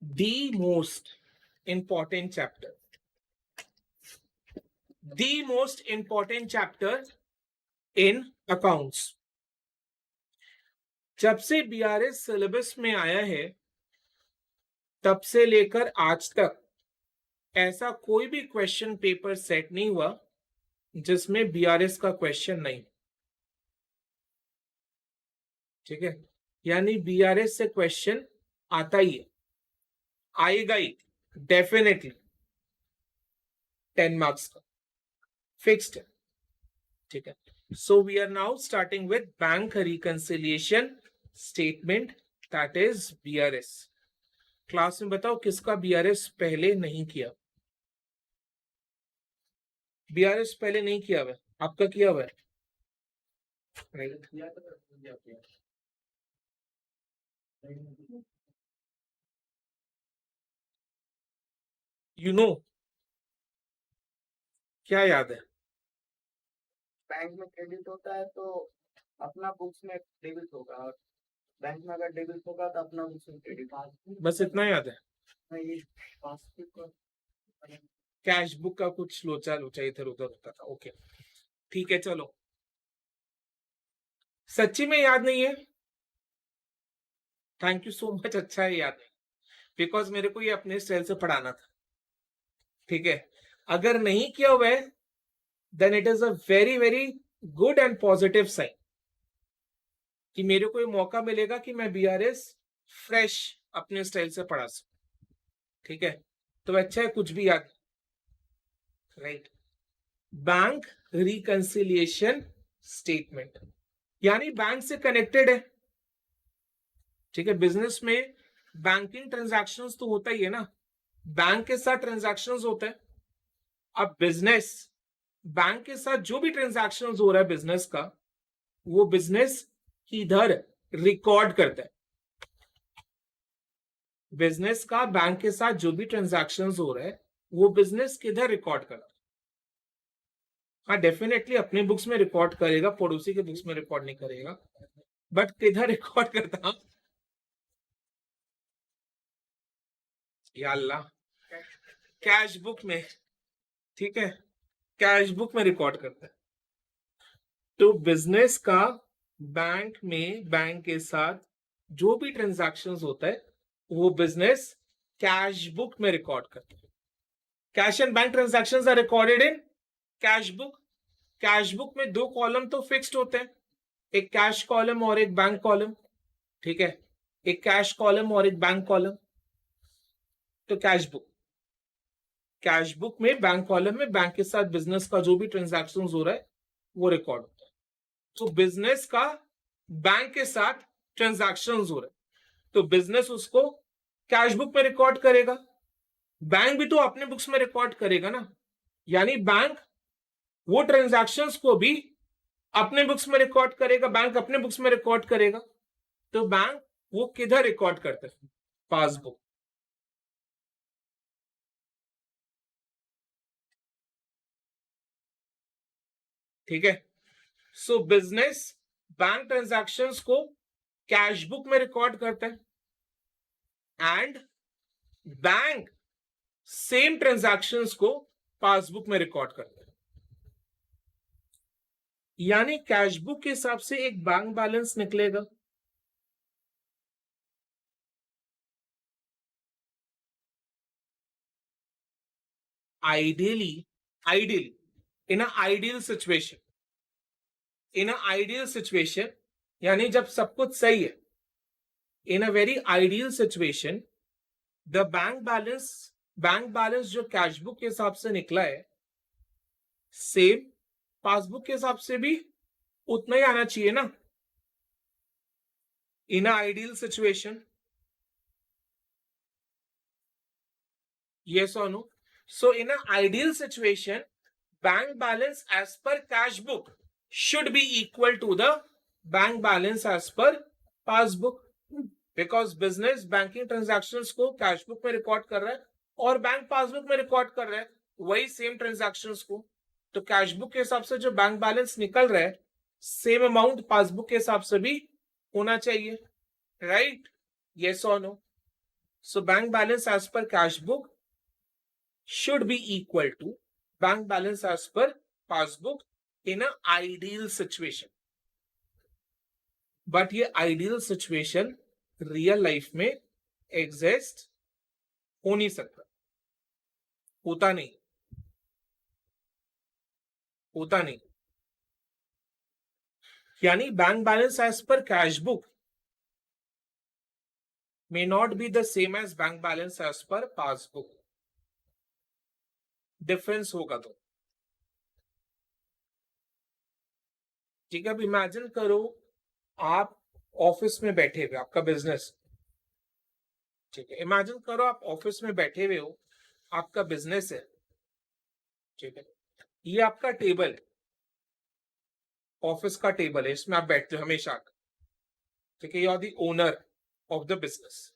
the most important chapter. The most important chapter in accounts. जब से BRS syllabus में आया है तब से लेकर आज तक ऐसा कोई भी क्वेश्चन पेपर सेट नहीं हुआ जिसमें बीआरएस का क्वेश्चन नहीं. ठीक है, यानी बीआरएस से क्वेश्चन आता ही है, आएगा ही डेफिनेटली. 10 मार्क्स का फिक्स्ड है. ठीक है, so we are now starting with bank reconciliation statement, that is BRS. Class में बताओ किसका बीआरएस पहले नहीं किया. बीआरएस पहले नहीं किया हुआ, आपका किया हुआ है. यू नो क्या याद है? बैंक में क्रेडिट होता है तो अपना बुक्स में डेबिट होगा, और बैंक में अगर डेबिट होगा तो अपना बुक्स में क्रेडिट. बस इतना याद है. ये पासबुक कैश बुक का कुछ लोचा लोचा इधर उधर होता था. ओके ठीक है, चलो. सच्ची में याद नहीं है? Thank you so much. अच्छा है याद है, बिकॉज मेरे को ये अपने स्टाइल से पढ़ाना था. ठीक है, अगर नहीं किया हुआ है then it is a very very good and positive sign कि मेरे को ये मौका मिलेगा कि मैं बीआरएस फ्रेश अपने स्टाइल से पढ़ा सकूं. ठीक है, तो अच्छा है कुछ भी याद. राइट, बैंक रिकंसिलिएशन स्टेटमेंट यानी बैंक से कनेक्टेड है. ठीक है, बिजनेस में बैंकिंग ट्रांजैक्शंस तो होता ही है ना, बैंक के साथ ट्रांजैक्शंस होता है. अब बिजनेस बैंक के साथ जो भी ट्रांजैक्शंस हो रहा है बिजनेस का, वो बिजनेस इधर रिकॉर्ड करता है. बिजनेस का बैंक के साथ जो भी ट्रांजैक्शंस हो रहा है वो बिजनेस किधर रिकॉर्ड करता है. हाँ डेफिनेटली अपने बुक्स में रिकॉर्ड करेगा, पड़ोसी के बुक्स में रिकॉर्ड नहीं करेगा, बट किधर रिकॉर्ड करता? या अल्लाह, कैश बुक में. ठीक है, कैश बुक में रिकॉर्ड करता है. तो बिजनेस का बैंक में बैंक के साथ जो भी ट्रांजैक्शंस होता है वो बिजनेस कैश बुक में रिकॉर्ड करता है. Cash and bank transactions are recorded in cash book. Cash book में 2 कॉलम तो फिक्स्ड होते हैं, एक कैश कॉलम और एक बैंक कॉलम. ठीक है, एक कैश कॉलम और एक बैंक कॉलम. तो कैश बुक में बैंक कॉलम में बैंक के साथ बिजनेस का जो भी ट्रांजैक्शंस हो रहा है वो रिकॉर्ड होता है. तो बिजनेस का बैंक के साथ ट्रांजैक्शंस हो रहा है तो बिजनेस उसको कैश बुक में रिकॉर्ड करेगा, बैंक भी तो अपने बुक्स में रिकॉर्ड करेगा ना. यानी बैंक वो ट्रांजैक्शंस को भी अपने बुक्स में रिकॉर्ड करेगा, बैंक अपने बुक्स में रिकॉर्ड करेगा. तो बैंक वो किधर रिकॉर्ड करता है? पासबुक. ठीक है, सो बिजनेस बैंक ट्रांजैक्शंस को कैश बुक में रिकॉर्ड करता है एंड बैंक सेम ट्रांजैक्शंस को पासबुक में रिकॉर्ड करता है. यानी कैश बुक के हिसाब से एक बैंक बैलेंस निकलेगा. ideally in an ideal situation यानी जब सब कुछ सही है, in a very ideal situation the bank balance जो कैश बुक के हिसाब से निकला है सेम पासबुक के हिसाब से भी उतना ही आना चाहिए ना. in an ideal situation, yes or no? So in an ideal situation bank balance as per cash book should be equal to the bank balance as per passbook, because business banking transactions को cash book में record कर रहा है और bank passbook में record कर रहा है वही सेम ट्रांजैक्शंस को. तो कैश बुक के हिसाब से जो बैंक बैलेंस निकल रहा है सेम अमाउंट पासबुक के हिसाब से भी होना चाहिए. राइट, यस और no? So bank balance as per cash book should be equal to bank balance as per passbook in an ideal situation. But ये ideal situation real life में exist हो नहीं सकता, होता नहीं, होता नहीं. यानी bank balance as per cash book may not be the same as bank balance as per passbook. Difference होगा तो. ठीक है, अब इमेजिन करो आप ऑफिस में बैठे हुए, आपका बिजनेस. ठीक है, इमेजिन करो आप ऑफिस में बैठे हुए हो, आपका बिजनेस है. ठीक है, ये आपका टेबल है, ऑफिस का टेबल है, इसमें आप बैठते हो हमेशा. ठीक है, you are the owner of the business.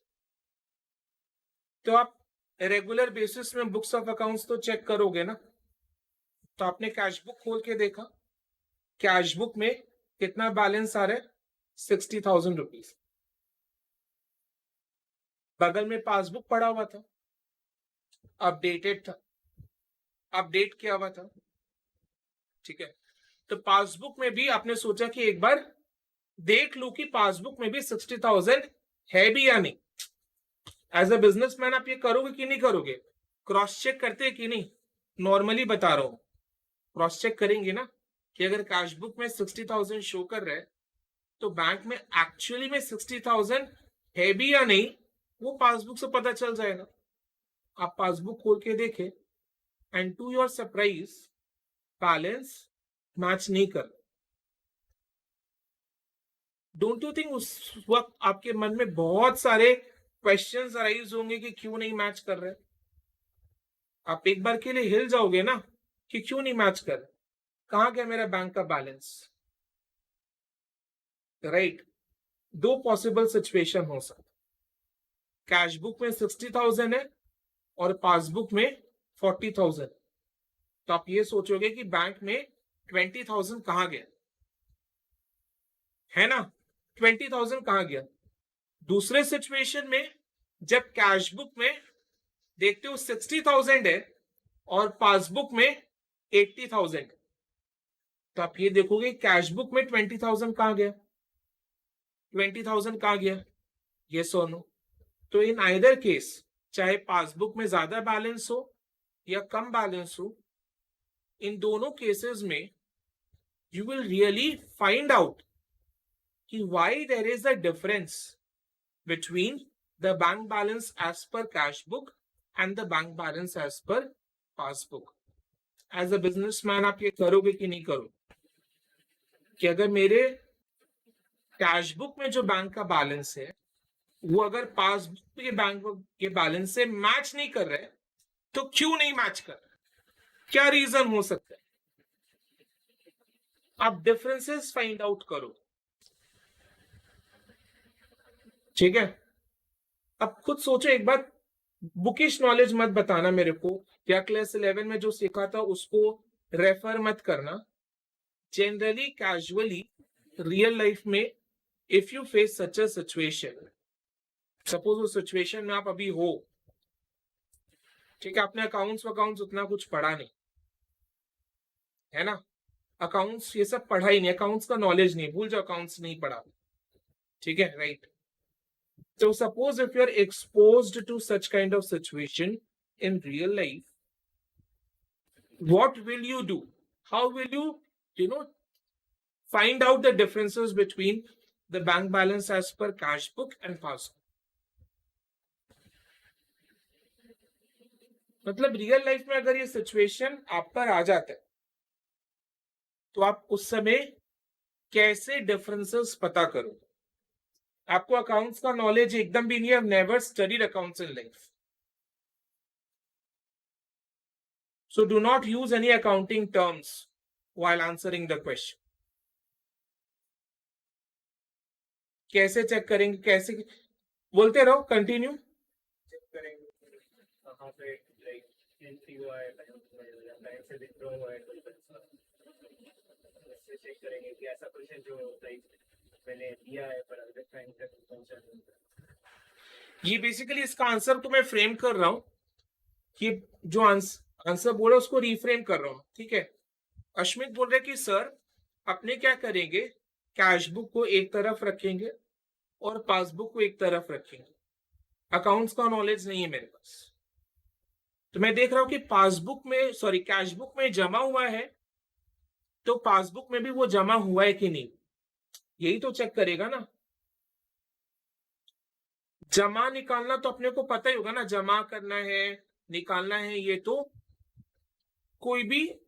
तो आप रेगुलर बेसिस में बुक्स ऑफ अकाउंट्स तो चेक करोगे ना. तो आपने कैश बुक खोल के देखा, कैश बुक में कितना बैलेंस आ रहा है, 60,000 रुपीज. बगल में पासबुक पड़ा हुआ था, अपडेटेड था, अपडेट किया हुआ था. ठीक है, तो पासबुक में भी आपने सोचा कि एक बार देख लू कि पासबुक में भी 60,000 है भी या नहीं. एज अ बिजनेसमैन आप ये करोगे कि नहीं करोगे, क्रॉस चेक करते कि नहीं. नॉर्मली बता रहा हूं, क्रॉस चेक करेंगे ना कि अगर कैश बुक में 60,000 शो कर रहा है तो बैंक में एक्चुअली में 60,000 है भी या नहीं, वो पासबुक से पता चल जाएगा. आप पासबुक खोल के देखे and to your surprise balance match नहीं कर. डोंट यू थिंक उस वक्त आपके मन में बहुत सारे क्वेश्चंस अराइज होंगे कि क्यों नहीं मैच कर रहे. आप एक बार के लिए हिल जाओगे ना कि क्यों नहीं मैच कर रहे, कहां गया मेरा बैंक का बैलेंस. राइट, दो पॉसिबल सिचुएशन हो सकता. कैश बुक में 60,000 है और पासबुक में 40,000. तो आप ये सोचोगे कि बैंक में 20,000 कहां गया, है ना. 20,000 कहां गया. दूसरे सिचुएशन में जब कैश बुक में देखते हो 60,000 है और पासबुक में 80,000, तो आप ये देखोगे कैश बुक में 20,000 कहां गया, 20,000 कहां गया, ये सोनो. तो इन आइदर केस, चाहे पासबुक में ज्यादा बैलेंस हो या कम बैलेंस हो, इन दोनों केसेस में you will really find out कि why there is a difference between the bank balance as per cash book and the bank balance as per passbook. As a businessman आप ये करोगे कि नहीं करोगे कि अगर मेरे कैश बुक में जो बैंक का बैलेंस है वो अगर पासबुक के बैंक के बैलेंस से मैच नहीं कर रहे, तो क्यों नहीं मैच कर रहे, क्या रीजन हो सकता है. आप डिफरेंसेस फाइंड आउट करो. ठीक है, अब खुद सोचो एक बार, बुकिश नॉलेज मत बताना मेरे को, या क्लास 11 में जो सीखा था उसको रेफर मत करना. जनरली कैजुअली रियल लाइफ में if you face such a situation, suppose उस सिचुएशन में आप अभी हो. ठीक है, आपने अकाउंट्स उतना कुछ पढ़ा नहीं है ना, अकाउंट्स ये सब पढ़ा ही नहीं, अकाउंट्स का नॉलेज नहीं, भूल जाओ अकाउंट्स नहीं पढ़ा. ठीक है, right. So suppose if you're exposed to such kind of situation in real life, what will you do? How will you find out the differences between the bank balance as per cash book and passbook? मतलब real life में अगर ये situation आप पर आ जाता है तो आप उस समय कैसे डिफरेंसेस पता करो. आपको अकाउंट्स का नॉलेज एकदम भी नहीं है, never studied accounts in life. So do not use any accounting terms while answering the question. कैसे चेक करेंगे, कैसे बोलते रहो, कंटिन्यू. चेक करेंगे कहाँ पे लाइक एंट्री हुआ है, बैंक से विथड्रॉ हुआ है, उससे चेक करेंगे कि ऐसा कुछ है जो लाइक मैंने दिया है पर अगर बैंक तक पहुंचा नहीं. ये बेसिकली इसका आंसर तो मैं फ्रेम कर रहा हूं कि जो आंसर बोला उसको रिफ्रेम कर रहा हूं, ठीक है। अश्मित बोल रहे कि सर अपने क्या करेंगे, कैश बुक को एक तरफ रखेंगे और पासबुक को एक तरफ रखेंगे, अकाउंट्स का नॉलेज नहीं है मेरे पास। तो मैं देख रहा हूं कि पासबुक में सॉरी कैश बुक में जमा हुआ है, तो पासबुक में भी वो जमा हुआ है कि नहीं, यही तो चेक करेगा ना। जमा निकालना तो अपने को पता ही होगा ना, जमा करना है निकालना है, ये तो कोई भी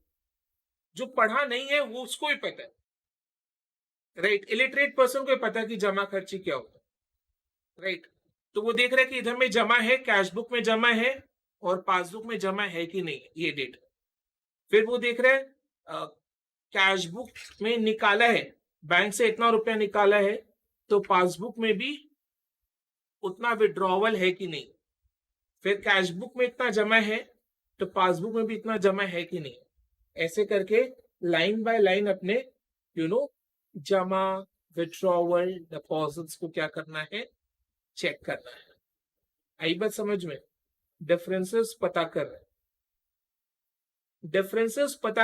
जो पढ़ा नहीं है वो उसको ही पता है, राइट। इलिटरेट पर्सन को ही पता है कि जमा खर्ची क्या होता है, राइट। तो वो देख रहे हैं कि इधर में जमा है, कैश बुक में जमा है और पासबुक में जमा है कि नहीं ये डेट। फिर वो देख रहे हैं कैश बुक में निकाला है, बैंक से इतना रुपया निकाला है, तो पासबुक में भी उतना विड्रॉवल है कि नहीं। फिर कैश बुक में इतना जमा है तो पासबुक में भी इतना जमा है कि नहीं। ऐसे करके लाइन बाय लाइन अपने जमा विड्रॉवल डिपॉजिट्स को क्या करना है, चेक करना है। आई बात समझ में? डिफरेंसेस पता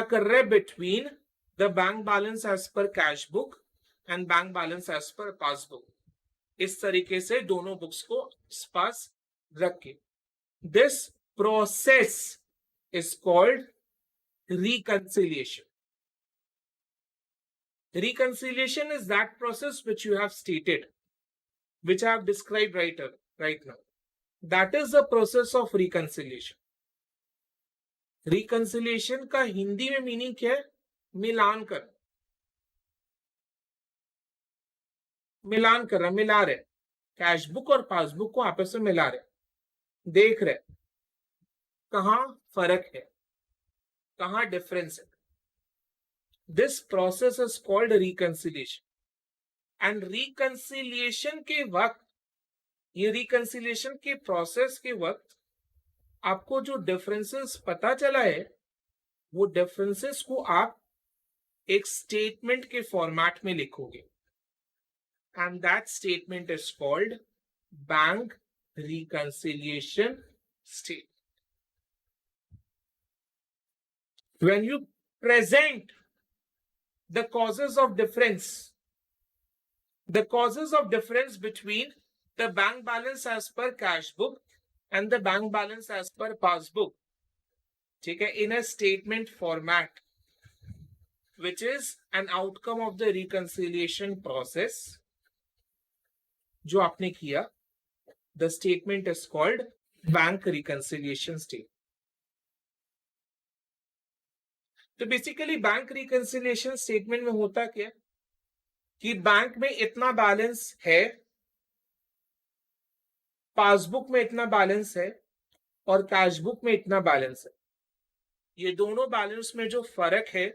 कर रहे between the bank balance as per cash book and bank balance as per passbook. इस तरीके से दोनों बुक्स को पास रख के, this process is called reconciliation. Reconciliation is that process which you have stated, which I have described right now. That is the process of reconciliation. Reconciliation का हिंदी में मीनिंग क्या है? मिलान करना, मिला रहे, कैश बुक और पासबुक को आपस में मिला रहे, देख रहे कहां फर्क है, कहां डिफरेंस है। This process is called reconciliation. And reconciliation के वक्त, ये रिकंसिलिएशन के प्रोसेस के वक्त आपको जो डिफरेंसेस पता चला है, वो डिफरेंसेस को आप एक स्टेटमेंट के फॉर्मेट में लिखोगे, and that statement is called bank reconciliation statement. When you present the causes of difference between the bank balance as per cash book and the bank balance as per passbook, ठीक है, in a statement format, which is an outcome of the reconciliation process जो आपने किया, the statement is called bank reconciliation statement. तो basically bank reconciliation statement में होता क्या कि बैंक में इतना बैलेंस है, पासबुक में इतना बैलेंस है और कैश बुक में इतना बैलेंस है। ये दोनों बैलेंस में जो फर्क है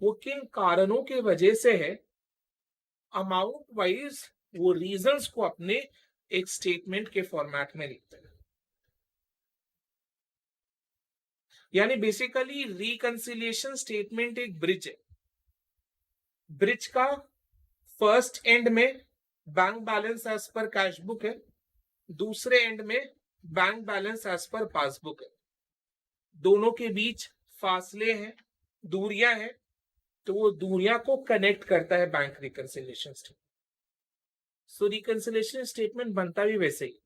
वो किन कारणों के वजह से है, अमाउंट वाइज वो रीजंस को अपने एक स्टेटमेंट के फॉर्मेट में लिखते हैं। यानी बेसिकली रिकंसिलिएशन स्टेटमेंट एक ब्रिज है। ब्रिज का फर्स्ट एंड में bank balance as per cash book है, दूसरे एंड में bank balance as per passbook है। दोनों के बीच फासले हैं, दूरियां हैं, तो वो दूरियां को कनेक्ट करता है bank reconciliation statement. So reconciliation statement बनता भी वैसे ही,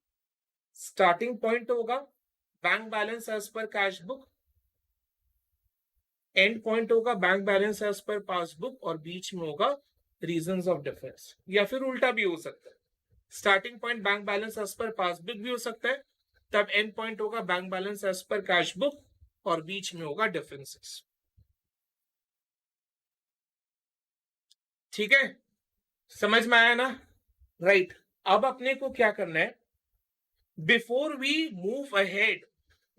स्टार्टिंग पॉइंट होगा bank balance as per cash book, and point होगा bank balance as per passbook, और बीच में होगा रीजंस ऑफ डिफरेंस। या फिर उल्टा भी हो सकता है, starting point bank balance as per passbook भी हो सकता है, तब एंड पॉइंट होगा bank balance as per cash book और बीच में होगा डिफरेंसेस। ठीक है, समझ में आया ना? राइट। अब अपने को क्या करना है, before we move ahead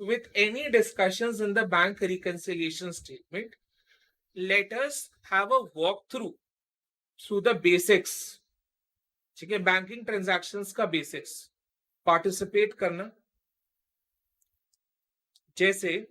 with any discussions in the bank reconciliation statement, let us have a walkthrough through the basics. ठीक है, बैंकिंग ट्रांजैक्शंस का बेसिक्स पार्टिसिपेट करना, जैसे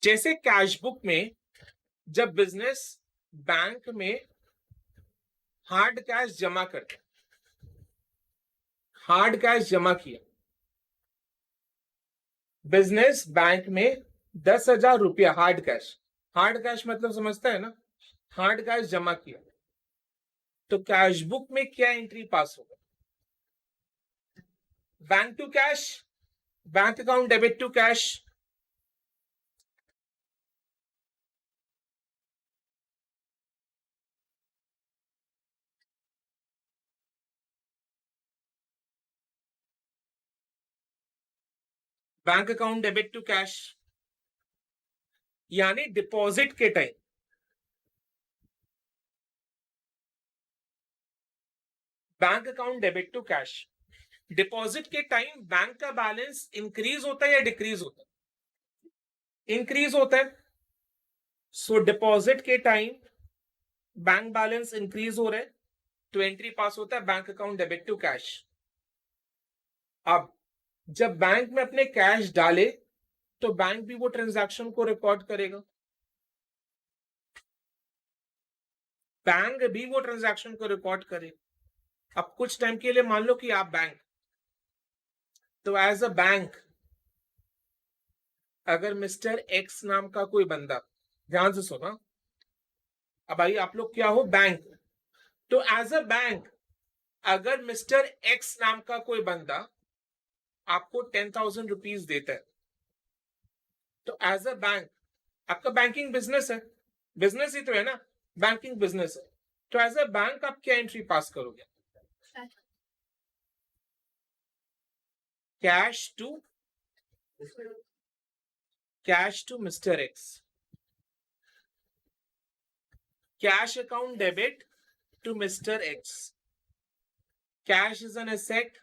जैसे कैश बुक में जब बिजनेस बैंक में हार्ड कैश जमा करते, हार्ड कैश जमा किया, बिजनेस बैंक में 10,000 रुपया हार्ड कैश मतलब समझता है ना, हार्ड कैश जमा किया, तो कैश बुक में क्या एंट्री पास होगा? Bank to cash, bank account debit to cash, bank account debit to cash, यानी डिपॉजिट के time bank account debit to cash, deposit के टाइम बैंक का बैलेंस इंक्रीज होता है या डिक्रीज होता है? इंक्रीज होता है। सो डिपॉजिट के टाइम बैंक बैलेंस इंक्रीज हो रहा है, तो एंट्री पास होता है bank account debit to cash. अब जब बैंक में अपने कैश डाले तो बैंक भी वो ट्रांजैक्शन को रिकॉर्ड करेगा, बैंक भी वो ट्रांजैक्शन को रिकॉर्ड करेगा। अब कुछ टाइम के लिए मान लो कि आप बैंक, तो एज अ बैंक अगर मिस्टर एक्स नाम का कोई बंदा, ध्यान से सुना, अब भाई आप लोग क्या हो? बैंक। तो एज अ बैंक अगर मिस्टर एक्स नाम का कोई बंदा आपको 10,000 रुपीज देता है, तो एज अ बैंक, आपका बैंकिंग बिजनेस है, बिजनेस ही तो है ना, बैंकिंग बिजनेस है, तो एज अ बैंक आप क्या एंट्री पास करोगे? Cash to mister X, cash account debit to mister X, cash is an asset,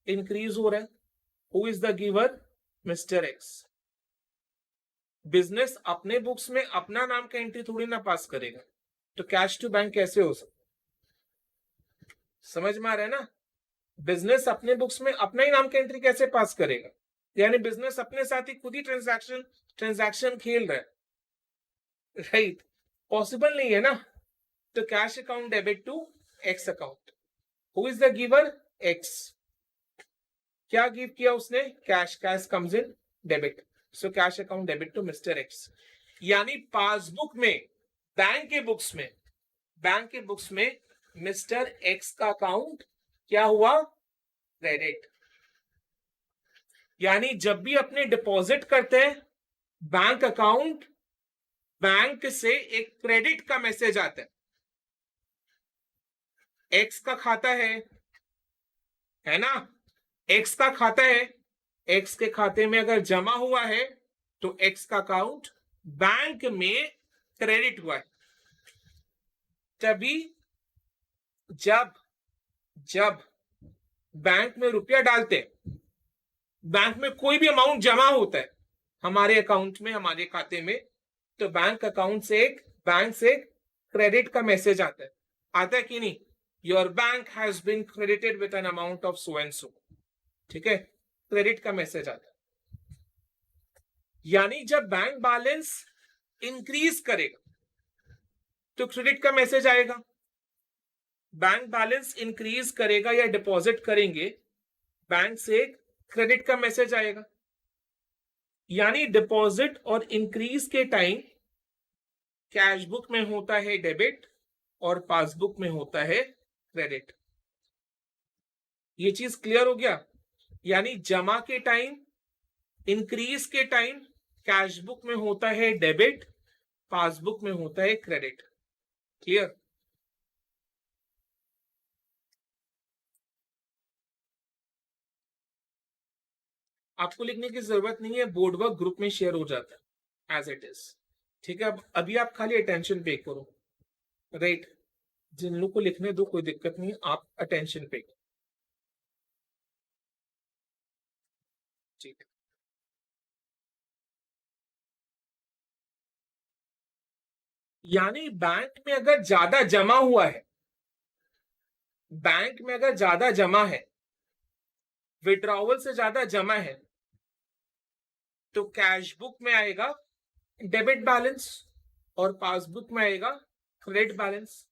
increase हो रहा है, who is the giver? Mister X. Business अपने बुक्स में अपना नाम का एंट्री थोड़ी ना पास करेगा, तो कैश टू बैंक कैसे हो सकता? समझ में आ रहा है ना? बिजनेस अपने बुक्स में अपना ही नाम का एंट्री कैसे पास करेगा? यानी बिजनेस अपने साथ ही खुद ही ट्रांजैक्शन खेल रहा है, राइट? पॉसिबल नहीं है ना। तो cash account debit to X account, who is the giver? X. क्या गिव किया उसने? Cash, cash comes in debit, so cash account debit to mister X. यानी पासबुक में, बैंक के बुक्स में मिस्टर एक्स का अकाउंट क्या हुआ? क्रेडिट। यानी जब भी अपने डिपॉजिट करते हैं बैंक अकाउंट, बैंक से एक क्रेडिट का मैसेज आता है, एक्स का खाता है ना, एक्स का खाता है, एक्स के खाते में अगर जमा हुआ है तो एक्स का अकाउंट बैंक में क्रेडिट हुआ है। तभी जब बैंक में रुपया डालते हैं, बैंक में कोई भी अमाउंट जमा होता है हमारे अकाउंट में, हमारे खाते में, तो बैंक से क्रेडिट का मैसेज आता है कि नहीं? Your bank has been credited with an amount of so and so, ठीक है, क्रेडिट का मैसेज आता है। यानी जब बैंक बैलेंस इंक्रीज करेगा तो क्रेडिट का मैसेज आएगा, बैंक बैलेंस इंक्रीज करेगा या डिपॉजिट करेंगे, बैंक से क्रेडिट का मैसेज आएगा। यानी डिपॉजिट और इंक्रीज के टाइम कैश बुक में होता है डेबिट और पासबुक में होता है क्रेडिट। ये चीज क्लियर हो गया? यानी जमा के टाइम, इंक्रीज के टाइम कैश बुक में होता है डेबिट, पासबुक में होता है क्रेडिट। क्लियर? आपको लिखने की जरूरत नहीं है, बोर्ड वर्क ग्रुप में शेयर हो जाता है एज इट इज, ठीक है? अब अभी आप खाली अटेंशन पे करो, राइट? जिन लोग को लिखने दो, कोई दिक्कत नहीं, आप अटेंशन पे करो, ठीक है? यानी बैंक में अगर ज्यादा जमा हुआ है, बैंक में अगर ज्यादा जमा है, विड्रॉवल से ज्यादा जमा है, तो कैश बुक में आएगा डेबिट बैलेंस और पासबुक में आएगा क्रेडिट बैलेंस।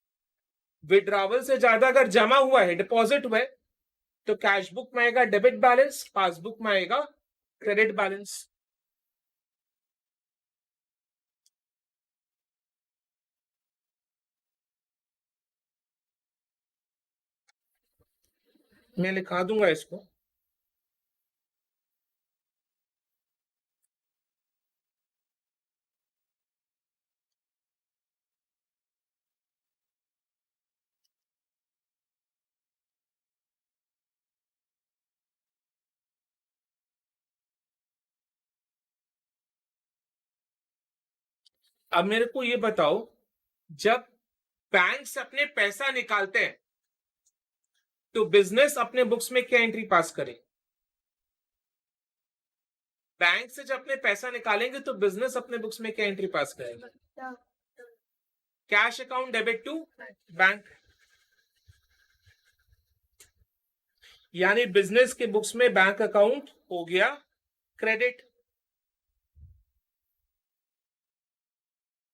विड्रॉवल से ज्यादा अगर जमा हुआ है, डिपॉजिट हुआ है, तो कैश बुक में आएगा डेबिट बैलेंस, पासबुक में आएगा क्रेडिट बैलेंस। मैं लिखा दूंगा इसको। अब मेरे को ये बताओ, जब बैंक से अपने पैसा निकालते हैं तो बिजनेस अपने बुक्स में क्या एंट्री पास करे? बैंक से जब अपने पैसा निकालेंगे तो बिजनेस अपने बुक्स में क्या एंट्री पास करेगा? Cash account debit to bank. यानी बिजनेस के बुक्स में बैंक अकाउंट हो गया क्रेडिट।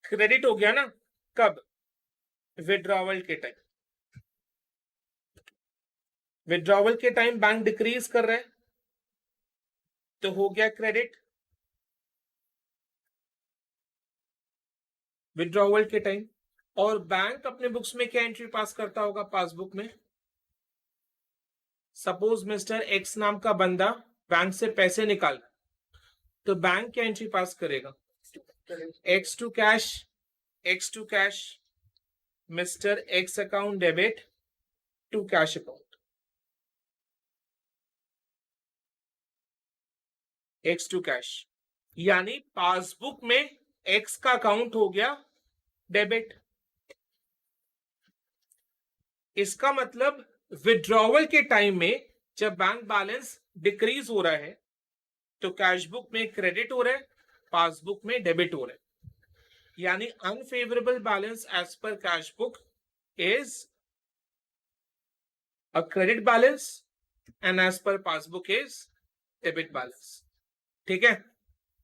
क्रेडिट हो गया ना, कब? विड्रॉवल के टाइम। विड्रॉवल के टाइम बैंक डिक्रीज कर रहे हैं तो हो गया क्रेडिट। विड्रॉवल के टाइम। और बैंक अपने बुक्स में क्या एंट्री पास करता होगा पासबुक में? सपोज मिस्टर एक्स नाम का बंदा बैंक से पैसे निकाल, तो बैंक क्या एंट्री पास करेगा? X to cash, X to cash, mister X account debit to cash account, X to cash. यानी पासबुक में एक्स का अकाउंट हो गया डेबिट। इसका मतलब विड्रॉवल के टाइम में जब बैंक बैलेंस डिक्रीज हो रहा है तो कैश बुक में क्रेडिट हो रहा है, पासबुक में डेबिट हो रहा है। यानी unfavourable balance as per cash book is a credit balance and as per passbook is debit balance. ठीक है।